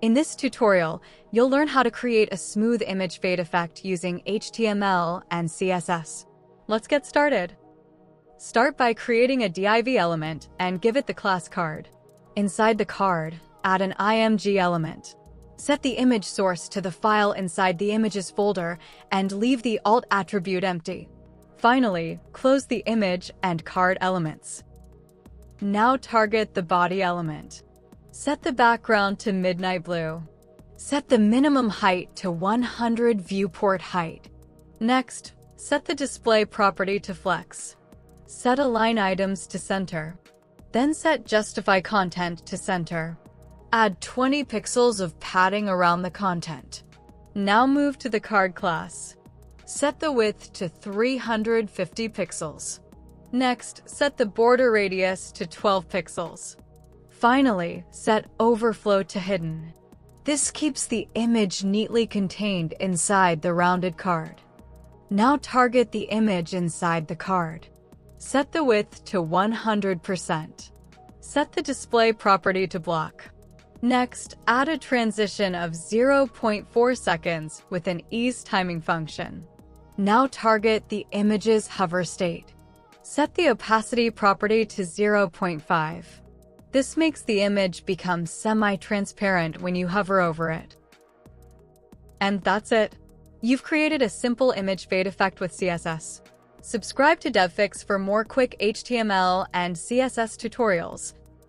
In this tutorial, you'll learn how to create a smooth image fade effect using HTML and CSS. Let's get started. Start by creating a div element and give it the class card. Inside the card, add an img element. Set the image source to the file inside the images folder and leave the alt attribute empty. Finally, close the image and card elements. Now target the body element. Set the background to midnight blue. Set the minimum height to 100 viewport height. Next, set the display property to flex. Set align items to center. Then set justify content to center. Add 20 pixels of padding around the content. Now move to the card class. Set the width to 350 pixels. Next, set the border radius to 12 pixels. Finally, set overflow to hidden. This keeps the image neatly contained inside the rounded card. Now target the image inside the card. Set the width to 100%. Set the display property to block. Next, add a transition of 0.4 seconds with an ease timing function. Now target the image's hover state. Set the opacity property to 0.5. This makes the image become semi-transparent when you hover over it. And that's it. You've created a simple image fade effect with CSS. Subscribe to DevFix for more quick HTML and CSS tutorials.